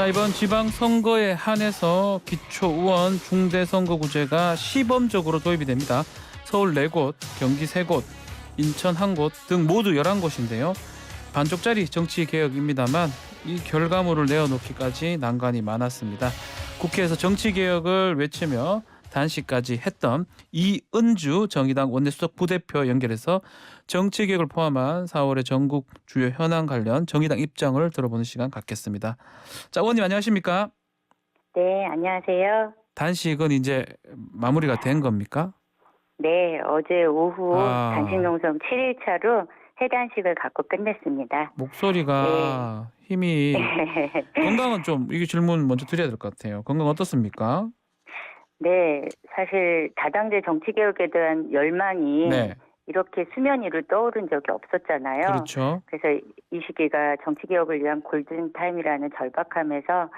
자, 이번 지방선거에 한해서 기초의원 중대선거구제가 시범적으로 도입이 됩니다. 서울 4곳, 경기 3곳, 인천 1곳 등 모두 11곳인데요. 반쪽짜리 정치개혁입니다만 이 결과물을 내어놓기까지 난관이 많았습니다. 국회에서 정치개혁을 외치며 단식까지 했던 이은주 정의당 원내수석 부대표 연결해서 정치개혁을 포함한 4월의 전국 주요 현안 관련 정의당 입장을 들어보는 시간 갖겠습니다. 자, 의원님 안녕하십니까? 네, 안녕하세요. 단식은 이제 마무리가 된 겁니까? 네, 어제 오후 아. 단식농성 7일차로 해단식을 갖고 끝냈습니다. 목소리가 힘이 건강은 좀 이게 질문 먼저 드려야 될 것 같아요. 건강 어떻습니까? 네, 사실 다당제 정치개혁에 대한 열망이 네, 이렇게 수면 위로 떠오른 적이 없었잖아요. 그렇죠. 그래서 이 시기가 정치개혁을 위한 골든타임이라는 절박함에서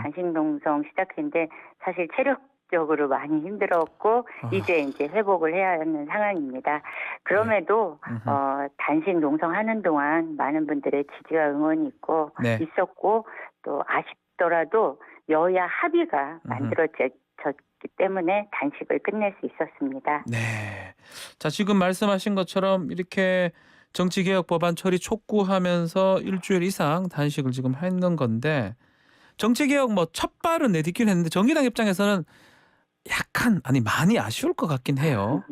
단식농성 시작했는데 사실 체력적으로 많이 힘들었고 이제 회복을 해야 하는 상황입니다. 그럼에도 단식 농성하는 동안 많은 분들의 지지와 응원이 있었고 또 아쉽더라도 여야 합의가 만들어졌기 때문에 단식을 끝낼 수 있었습니다. 네. 자, 지금 말씀하신 것처럼 이렇게 정치개혁 법안 처리 촉구하면서 일주일 이상 단식을 지금 했는 건데 정치개혁 첫 발은 내딛긴 했는데 정의당 입장에서는 약간 많이 아쉬울 것 같긴 해요.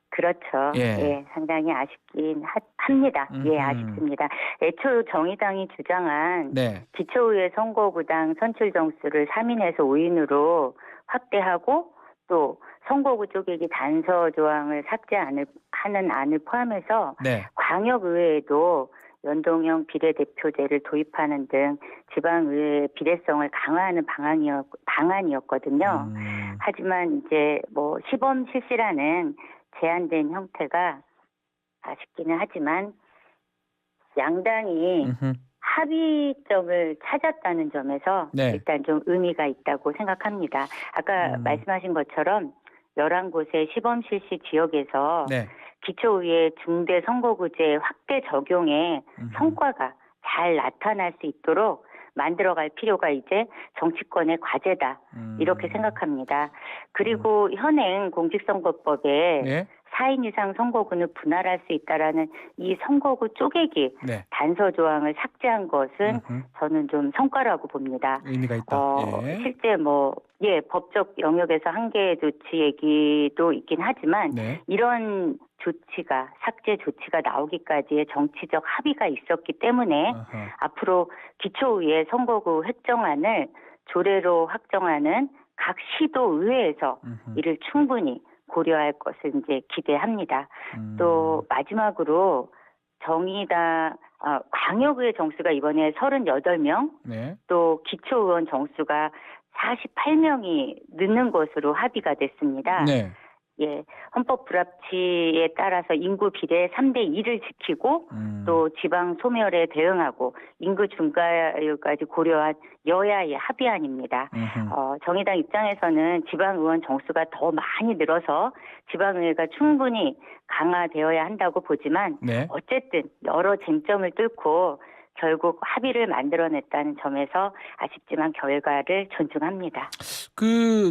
그렇죠. 예. 상당히 아쉽긴 합니다. 아쉽습니다. 애초 정의당이 주장한 네. 기초의회 선거구당 선출 정수를 3인에서 5인으로 확대하고 또 선거구 쪼개기 단서 조항을 삭제하는 안을 포함해서 네. 광역의회에도 연동형 비례대표제를 도입하는 등 지방의회의 비례성을 강화하는 방안이었거든요. 하지만 이제 시범 실시라는 제한된 형태가 아쉽기는 하지만 양당이 합의점을 찾았다는 점에서 네. 일단 좀 의미가 있다고 생각합니다. 아까 말씀하신 것처럼 11곳의 시범 실시 지역에서 네. 기초의회 중대선거구제 확대 적용에 성과가 잘 나타날 수 있도록 만들어갈 필요가 이제 정치권의 과제다 이렇게 생각합니다. 그리고 현행 공직선거법에 네. 4인 이상 선거구는 분할할 수 있다라는 이 선거구 쪼개기 네. 단서 조항을 삭제한 것은 저는 좀 성과라고 봅니다. 의미가 있다. 실제 법적 영역에서 한계 조치 얘기도 있긴 하지만 네. 이런 조치가 삭제 조치가 나오기까지의 정치적 합의가 있었기 때문에 앞으로 기초의회 선거구 획정안을 조례로 확정하는 각 시도 의회에서 이를 충분히 고려할 것을 이제 기대합니다. 또 마지막으로 정의당 광역의회 정수가 이번에 38명, 네. 또 기초의원 정수가 48명이 늦는 것으로 합의가 됐습니다. 네. 헌법 불합치에 따라서 인구 비례 3대 2를 지키고 또 지방 소멸에 대응하고 인구 증가율까지 고려한 여야의 합의안입니다. 정의당 입장에서는 지방의원 정수가 더 많이 늘어서 지방의회가 충분히 강화되어야 한다고 보지만 네. 어쨌든 여러 쟁점을 뚫고 결국 합의를 만들어냈다는 점에서 아쉽지만 결과를 존중합니다.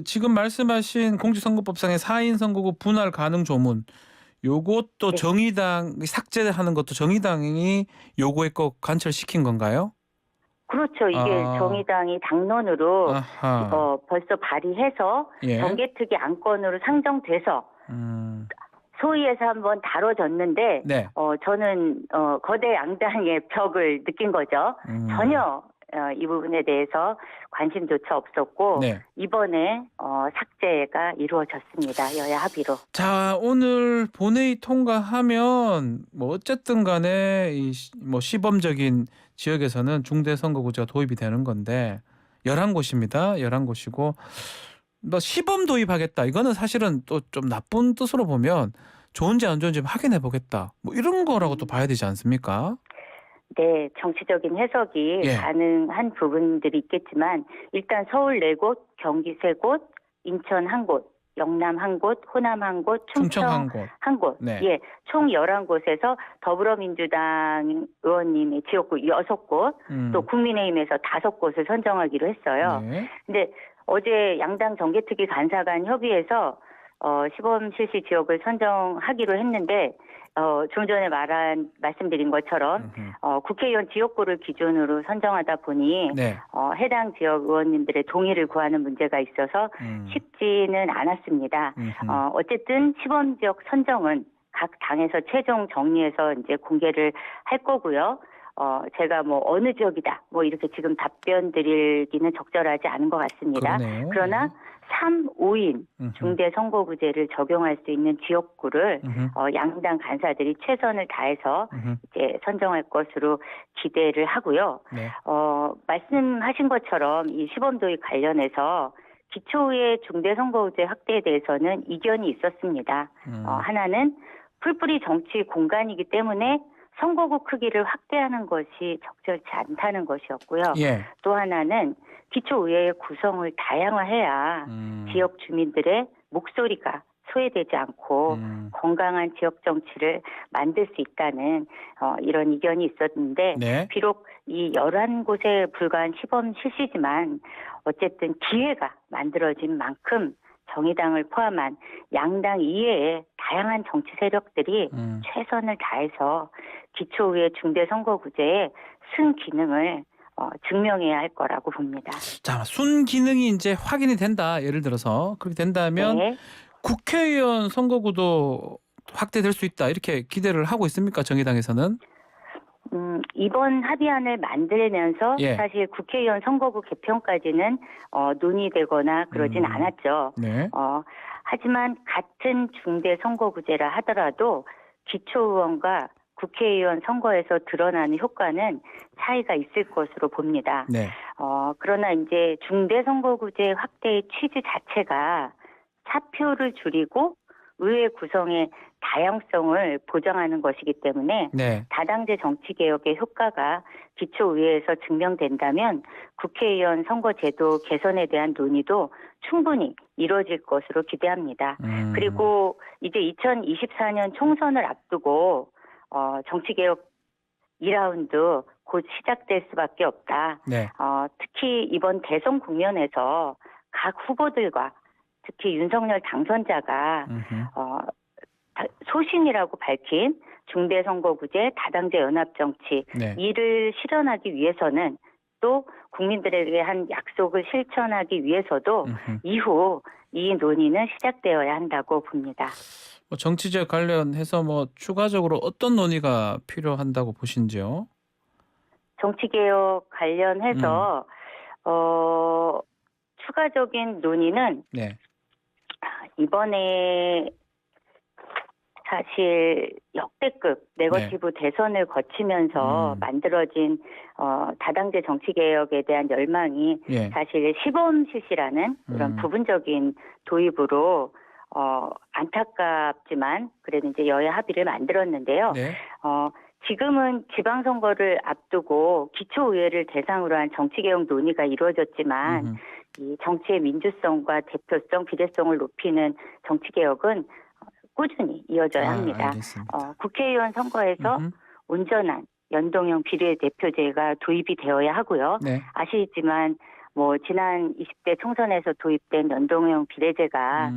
지금 말씀하신 공직선거법상의 4인 선거구 분할 가능 조문 요것도 정의당 삭제하는 것도 정의당이 요구했고 관철시킨 건가요? 그렇죠. 이게 정의당이 당론으로 벌써 발의해서 예. 정개특위 안건으로 상정돼서 소위에서 한번 다뤄졌는데 네. 저는 거대 양당의 벽을 느낀 거죠. 전혀 이 부분에 대해서 관심조차 없었고 네. 이번에 삭제가 이루어졌습니다. 여야 합의로. 자, 오늘 본회의 통과하면 어쨌든 간에 시범적인 지역에서는 중대선거구제가 도입이 되는 건데 11곳입니다. 11곳이고 시범 도입하겠다. 이거는 사실은 또 좀 나쁜 뜻으로 보면 좋은지 안 좋은지 확인해 보겠다. 이런 거라고 또 봐야 되지 않습니까? 네, 정치적인 해석이 가능한 부분들이 있겠지만 일단 서울 4곳, 경기 3곳, 인천 1곳 영남 한 곳, 호남 한 곳, 충청 한 곳. 한 곳. 네. 예, 총 11곳에서 더불어민주당 의원님의 지역구 6곳, 또 국민의힘에서 5곳을 선정하기로 했어요. 네. 근데 어제 양당 정개특위 간사 간 협의에서 시범 실시 지역을 선정하기로 했는데 좀 전에 말씀드린 것처럼 국회의원 지역구를 기준으로 선정하다 보니 네. 해당 지역 의원님들의 동의를 구하는 문제가 있어서 쉽지는 않았습니다. 어쨌든 시범 지역 선정은 각 당에서 최종 정리해서 이제 공개를 할 거고요. 제가 뭐 어느 지역이다 뭐 이렇게 지금 답변 드리기는 적절하지 않은 것 같습니다. 그러네요. 그러나 3, 5인 중대선거구제를 적용할 수 있는 지역구를 양당 간사들이 최선을 다해서 이제 선정할 것으로 기대를 하고요. 네. 말씀하신 것처럼 이 시범 도입 관련해서 기초의회 중대선거구제 확대에 대해서는 이견이 있었습니다. 하나는 풀뿌리 정치 공간이기 때문에 선거구 크기를 확대하는 것이 적절치 않다는 것이었고요. 예. 또 하나는 기초의회의 구성을 다양화해야 지역 주민들의 목소리가 소외되지 않고 건강한 지역 정치를 만들 수 있다는 이런 이견이 있었는데 네. 비록 이 11곳에 불과한 시범 실시지만 어쨌든 기회가 만들어진 만큼 정의당을 포함한 양당 이외의 다양한 정치 세력들이 최선을 다해서 기초의회 중대선거구제의 순기능을 증명해야 할 거라고 봅니다. 자, 순기능이 이제 확인이 된다. 예를 들어서 그렇게 된다면 네. 국회의원 선거구도 확대될 수 있다. 이렇게 기대를 하고 있습니까? 정의당에서는? 이번 합의안을 만들면서 예. 사실 국회의원 선거구 개편까지는 논의되거나 그러진 않았죠. 네. 하지만 같은 중대선거구제라 하더라도 기초의원과 국회의원 선거에서 드러나는 효과는 차이가 있을 것으로 봅니다. 네. 그러나 이제 중대선거구제 확대의 취지 자체가 사표를 줄이고 의회 구성의 다양성을 보장하는 것이기 때문에 네. 다당제 정치개혁의 효과가 기초의회에서 증명된다면 국회의원 선거제도 개선에 대한 논의도 충분히 이루어질 것으로 기대합니다. 그리고 이제 2024년 총선을 앞두고 정치개혁 2라운드 곧 시작될 수밖에 없다. 네. 특히 이번 대선 국면에서 각 후보들과 특히 윤석열 당선자가 소신이라고 밝힌 중대선거구제 다당제 연합정치 네. 이를 이를 실현하기 위해서는 또 국민들에게 한 약속을 실천하기 위해서도 이후 이 논의는 시작되어야 한다고 봅니다. 정치적 관련해서 추가적으로 어떤 논의가 필요한다고 보신지요? 정치개혁 관련해서 추가적인 논의는 네. 이번에 사실 역대급 네거티브 대선을 거치면서 만들어진 다당제 정치개혁에 대한 열망이 예. 사실 시범 실시라는 그런 부분적인 도입으로 안타깝지만 그래도 이제 여야 합의를 만들었는데요. 네. 지금은 지방선거를 앞두고 기초의회를 대상으로 한 정치개혁 논의가 이루어졌지만 이 정치의 민주성과 대표성, 비례성을 높이는 정치개혁은 꾸준히 이어져야 합니다. 국회의원 선거에서 온전한 연동형 비례대표제가 도입이 되어야 하고요. 네. 아시지만 지난 20대 총선에서 도입된 연동형 비례제가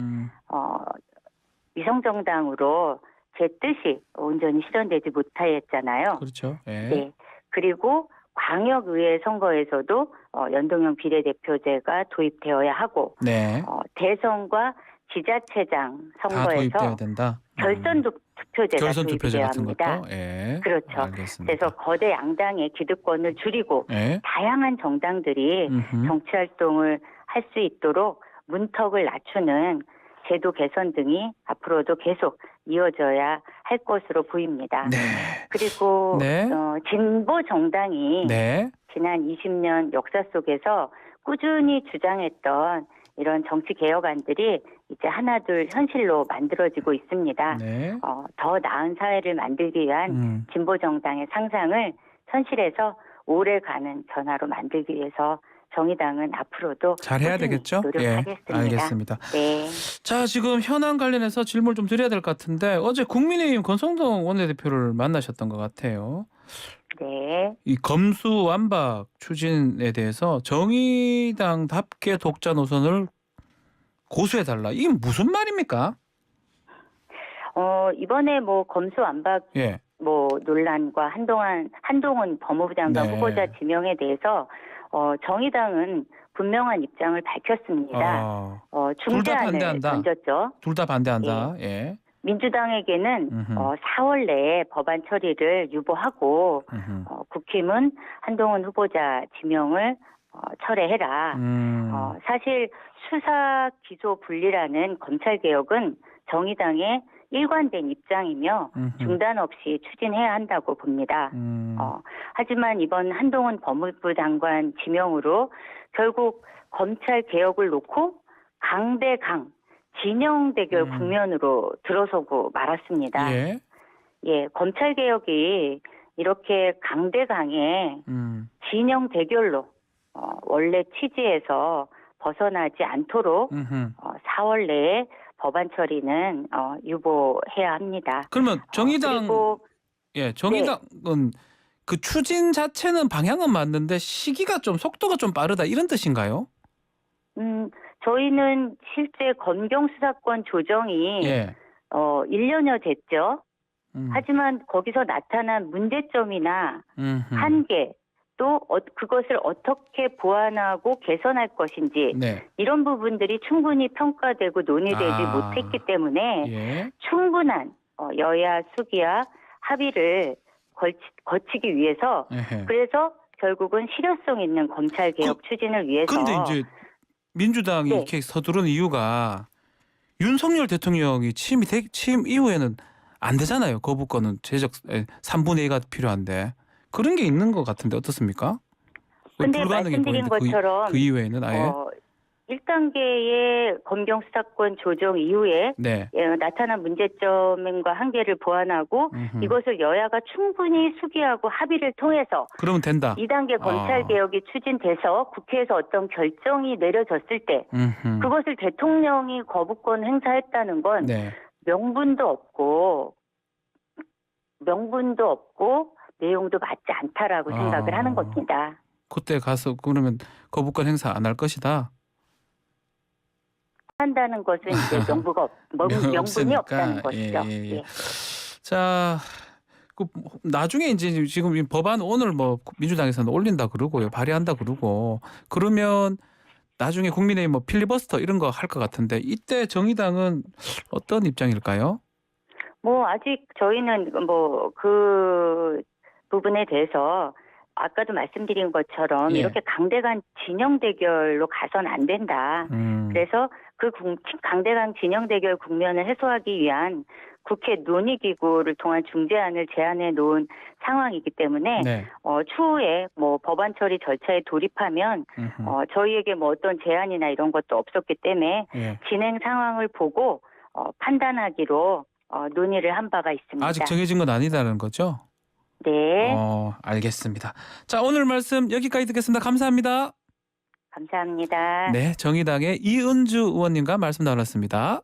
위성정당으로 제 뜻이 온전히 실현되지 못하였잖아요. 그렇죠. 예. 네. 그리고 광역의회 선거에서도 연동형 비례대표제가 도입되어야 하고 네. 대선과 지자체장 다 선거에서 도입돼야 된다. 결선 투표제가 결선 투표제 도입되어야 같은 합니다. 것도. 예. 그렇죠. 알겠습니다. 그래서 거대 양당의 기득권을 줄이고 예. 다양한 정당들이 정치활동을 할 수 있도록 문턱을 낮추는 제도 개선 등이 앞으로도 계속 이어져야 할 것으로 보입니다. 네. 그리고 네. 진보 정당이 네. 지난 20년 역사 속에서 꾸준히 주장했던 이런 정치 개혁안들이 이제 하나둘 현실로 만들어지고 있습니다. 네. 더 나은 사회를 만들기 위한 진보 정당의 상상을 현실에서 오래가는 변화로 만들기 위해서 정의당은 앞으로도 잘해야 꾸준히 되겠죠? 노력하겠습니다. 예, 알겠습니다. 네. 자, 지금 현안 관련해서 질문 좀 드려야 될 것 같은데 어제 국민의힘 권성동 원내대표를 만나셨던 것 같아요. 네. 이 검수완박 추진에 대해서 정의당답게 독자 노선을 고수해달라. 이게 무슨 말입니까? 이번에 뭐 검수완박 예. 뭐 논란과 한동훈 법무부 장관 네. 후보자 지명에 대해서 정의당은 분명한 입장을 밝혔습니다. 둘다 중재안을 반대한다. 던졌죠. 둘 다 반대한다. 예. 민주당에게는 음흠. 4월 내에 법안 처리를 유보하고 음흠. 국힘은 한동훈 후보자 지명을 철회해라. 사실 수사 기소 분리라는 검찰 개혁은 정의당의 일관된 입장이며 음흠. 중단 없이 추진해야 한다고 봅니다. 음. 하지만 이번 한동훈 법무부 장관 지명으로 결국 검찰 개혁을 놓고 강대강 진영 대결 국면으로 들어서고 말았습니다. 예. 예, 검찰 개혁이 이렇게 강대강의 진영 대결로 원래 취지에서 벗어나지 않도록 음흠. 4월 내에 법안 처리는 유보해야 합니다. 그러면 정의당 그리고 예, 정의당은 그 추진 자체는 방향은 맞는데 시기가 좀 속도가 좀 빠르다 이런 뜻인가요? 저희는 실제 검경 수사권 조정이 예. 1년여 됐죠. 하지만 거기서 나타난 문제점이나 한계 또 그것을 어떻게 보완하고 개선할 것인지 네. 이런 부분들이 충분히 평가되고 논의되지 못했기 때문에 예. 충분한 여야 수기와 합의를 거치기 위해서 에헤. 그래서 결국은 실효성 있는 검찰 개혁 추진을 위해서 근데 이제 민주당이 네. 이렇게 서두르는 이유가 윤석열 대통령이 취임 이후에는 안 되잖아요. 거부권은 제적 3분의 2가 필요한데 그런 게 있는 것 같은데 어떻습니까? 근데 불가능해 말씀드린 보이는데 것처럼 그 이후에는 아예 1단계의 검경 수사권 조정 이후에 네. 나타난 문제점과 한계를 보완하고 음흠. 이것을 여야가 충분히 수기하고 합의를 통해서 그러면 된다. 2단계 검찰 개혁이 추진돼서 국회에서 어떤 결정이 내려졌을 때 음흠. 그것을 대통령이 거부권 행사했다는 건 네. 명분도 없고 내용도 맞지 않다라고 생각을 하는 겁니다. 그때 가서 그러면 거부권 행사 안 할 것이다. 한다는 것은 이제 명분이 없으니까. 없다는 것이죠. 예. 예. 자, 그 나중에 이제 지금 이 법안 오늘 뭐 민주당에서는 올린다 그러고요, 발의한다 그러고 그러면 나중에 국민의힘 뭐 필리버스터 이런 거 할 것 같은데 이때 정의당은 어떤 입장일까요? 뭐 아직 저희는 뭐 그 부분에 대해서 아까도 말씀드린 것처럼 예. 이렇게 강대강 진영 대결로 가선 안 된다. 그래서 그 강대강 진영 대결 국면을 해소하기 위한 국회 논의기구를 통한 중재안을 제안해 놓은 상황이기 때문에 네. 추후에 뭐 법안 처리 절차에 돌입하면 저희에게 뭐 어떤 제안이나 이런 것도 없었기 때문에 예. 진행 상황을 보고 판단하기로 논의를 한 바가 있습니다. 아직 정해진 건 아니다는 거죠? 네. 알겠습니다. 자, 오늘 말씀 여기까지 듣겠습니다. 감사합니다. 감사합니다. 네, 정의당의 이은주 의원님과 말씀 나눴습니다.